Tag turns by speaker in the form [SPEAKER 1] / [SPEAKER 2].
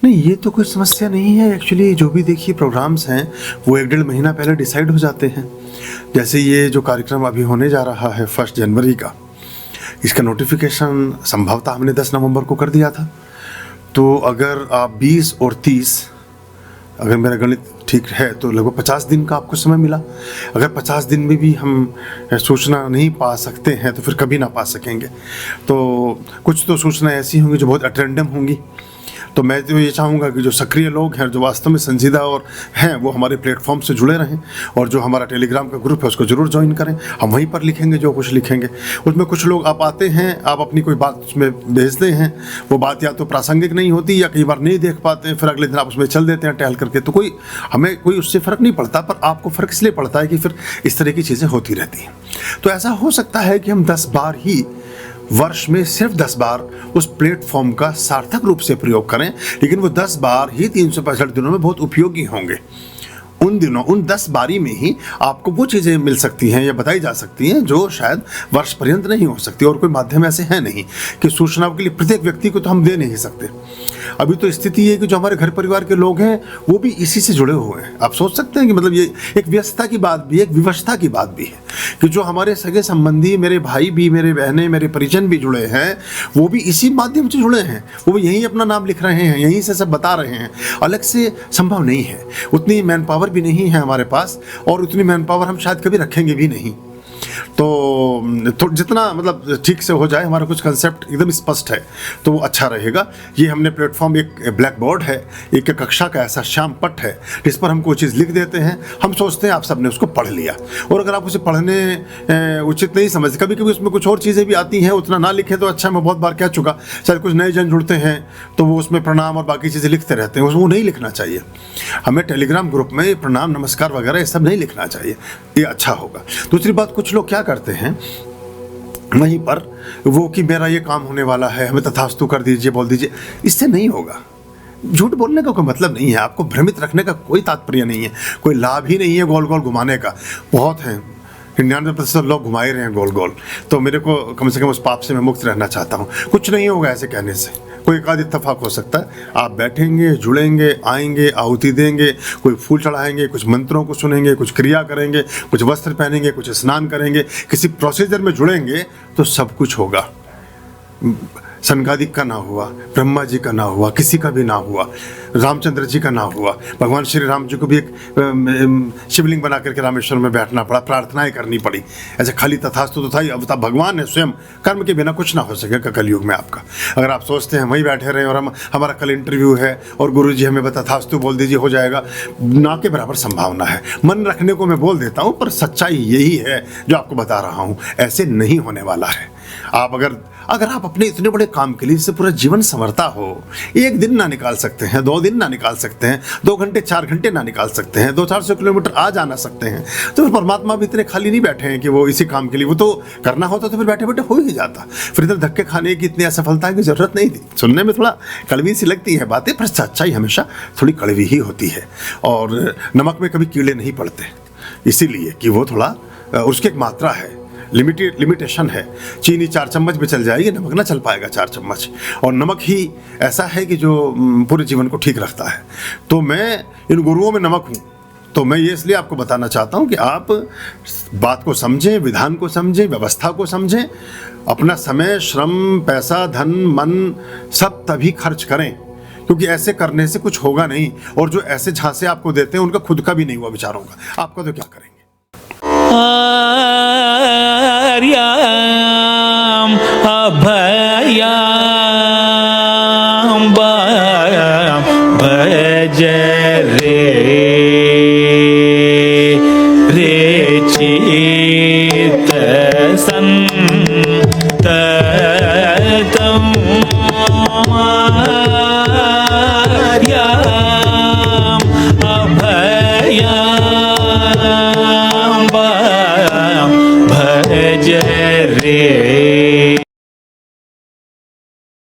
[SPEAKER 1] नहीं, ये तो कोई समस्या नहीं है एक्चुअली। जो भी देखिए प्रोग्राम्स हैं वो 1-1.5 महीना पहले डिसाइड हो जाते हैं। जैसे ये जो कार्यक्रम अभी होने जा रहा है 1 जनवरी का, इसका नोटिफिकेशन संभवतः हमने 10 नवंबर को कर दिया था। तो अगर आप 20 और 30, अगर मेरा गणित ठीक है तो लगभग 50 दिन का आपको समय मिला। अगर 50 दिन में भी हम सूचना नहीं पा सकते हैं तो फिर कभी ना पा सकेंगे। तो कुछ तो सूचना ऐसी होंगी जो बहुत अटेंडम होंगी। तो मैं तो ये चाहूँगा कि जो सक्रिय लोग हैं, जो वास्तव में संजीदा और हैं, वो हमारे प्लेटफॉर्म से जुड़े रहें और जो हमारा टेलीग्राम का ग्रुप है उसको ज़रूर ज्वाइन करें। हम वहीं पर लिखेंगे जो कुछ लिखेंगे। उसमें कुछ लोग आप आते हैं, आप अपनी कोई बात उसमें भेजते हैं, वो बात या तो प्रासंगिक नहीं होती या कई बार नहीं देख पाते हैं, फिर अगले दिन आप उसमें चल देते हैं टहल करके। तो हमें कोई उससे फ़र्क नहीं पड़ता, पर आपको फ़र्क इसलिए पड़ता है कि फिर इस तरह की चीज़ें होती रहती हैं। तो ऐसा हो सकता है कि हम 10 बार ही वर्ष में, सिर्फ 10 बार उस प्लेटफॉर्म का सार्थक रूप से प्रयोग करें, लेकिन वो 10 बार ही 365 दिनों में बहुत उपयोगी होंगे। उन दिनों, उन 10 बारी में ही आपको वो चीज़ें मिल सकती हैं या बताई जा सकती हैं जो शायद वर्ष पर्यंत नहीं हो सकती। और कोई माध्यम ऐसे है नहीं कि सूचनाओं के लिए प्रत्येक व्यक्ति को तो हम दे नहीं सकते। अभी तो स्थिति ये है कि जो हमारे घर परिवार के लोग हैं वो भी इसी से जुड़े हुए हैं। आप सोच सकते हैं कि मतलब ये एक व्यस्तता की बात भी है, एक विवशता की बात भी है कि जो हमारे सगे संबंधी, मेरे भाई भी, मेरे बहनें, मेरे परिजन भी जुड़े हैं, वो भी इसी माध्यम से जुड़े हैं। वो भी यहीं अपना नाम लिख रहे हैं, यहीं से सब बता रहे हैं। अलग से संभव नहीं है। उतनी मैन पावर भी नहीं है हमारे पास, और उतनी मैन पावर हम शायद कभी रखेंगे भी नहीं। तो जितना मतलब ठीक से हो जाए, हमारा कुछ कंसेप्ट एकदम स्पष्ट है तो वो अच्छा रहेगा। ये हमने प्लेटफॉर्म, एक ब्लैक बोर्ड है, एक कक्षा का ऐसा श्याम पट्ट है जिस पर हम कोई चीज़ लिख देते हैं। हम सोचते हैं आप सबने उसको पढ़ लिया, और अगर आप उसे पढ़ने उचित नहीं समझते, कभी कभी उसमें कुछ और चीज़ें भी आती हैं, उतना ना लिखें तो अच्छा। मैं बहुत बार कह चुका, शायद कुछ नए जन जुड़ते हैं तो वो उसमें प्रणाम और बाकी चीज़ें लिखते रहते हैं, वो नहीं लिखना चाहिए। हमें टेलीग्राम ग्रुप में प्रणाम, नमस्कार वगैरह ये सब नहीं लिखना चाहिए, ये अच्छा होगा। दूसरी बात, कुछ लोग क्या करते हैं वहीं पर वो कि मेरा ये काम होने वाला है, हमें तथास्तु कर दीजिए, बोल दीजिए। इससे नहीं होगा। झूठ बोलने का कोई मतलब नहीं है, आपको भ्रमित रखने का कोई तात्पर्य नहीं है, कोई लाभ ही नहीं है गोल गोल घुमाने का। बहुत हैं, 99% लोग घुमा ही रहे हैं गोल गोल। तो मेरे को कम से कम उस पाप से मैं मुक्त रहना चाहता हूँ। कुछ नहीं होगा ऐसे कहने से, कोई एकाध इत्तेफाक हो सकता है। आप बैठेंगे, जुड़ेंगे, आएंगे, आहुति देंगे, कोई फूल चढ़ाएंगे, कुछ मंत्रों को सुनेंगे, कुछ क्रिया करेंगे, कुछ वस्त्र पहनेंगे, कुछ स्नान करेंगे, किसी प्रोसीजर में जुड़ेंगे तो सब कुछ होगा। सनकादिक का ना हुआ, ब्रह्मा जी का ना हुआ, किसी का भी ना हुआ, रामचंद्र जी का ना हुआ। भगवान श्री राम जी को भी एक शिवलिंग बना करके रामेश्वर में बैठना पड़ा, प्रार्थनाएं करनी पड़ी। ऐसे खाली तथास्तु तो था ही। अब भगवान है स्वयं, कर्म के बिना कुछ ना हो सकेगा कलयुग में आपका। अगर आप सोचते हैं वहीं बैठे रहे और हमारा कल इंटरव्यू है और गुरु जी हमें तथास्तु बोल दीजिए, हो जाएगा, ना के बराबर संभावना है। मन रखने को मैं बोल देता हूँ, पर सच्चाई यही है जो आपको बता रहा हूँ। ऐसे नहीं होने वाला है। आप अगर आप अपने इतने बड़े काम के लिए इससे पूरा जीवन संवरता हो, एक दिन ना निकाल सकते हैं, 2 दिन ना निकाल सकते हैं, 2 घंटे 4 घंटे ना निकाल सकते हैं, 200-400 किलोमीटर आ जाना सकते हैं, तो फिर परमात्मा भी इतने खाली नहीं बैठे हैं कि वो इसी काम के लिए, वो तो करना होता तो फिर बैठे बैठे हो ही जाता। फिर इधर धक्के खाने की इतनी असफलता की जरूरत नहीं थी। सुनने में थोड़ा कड़वी सी लगती है बातें, पर सच्चाई हमेशा थोड़ी कड़वी ही होती है। और नमक में कभी कीड़े नहीं पड़ते, इसीलिए कि वो थोड़ा उसकी एक मात्रा है, लिमिटेशन है। चीनी 4 चम्मच भी चल जाएगी, नमक ना चल पाएगा 4 चम्मच। और नमक ही ऐसा है कि जो पूरे जीवन को ठीक रखता है। तो मैं इन गुरुओं में नमक हूँ। तो मैं ये इसलिए आपको बताना चाहता हूँ कि आप बात को समझें, विधान को समझें, व्यवस्था को समझें, अपना समय, श्रम, पैसा, धन, मन सब तभी खर्च करें, क्योंकि ऐसे करने से कुछ होगा नहीं। और जो ऐसे झांसे आपको देते हैं उनका खुद का भी नहीं हुआ विचारों का, आपका तो क्या करेंगे।
[SPEAKER 2] आर्याम अभयाम भज रे चित सन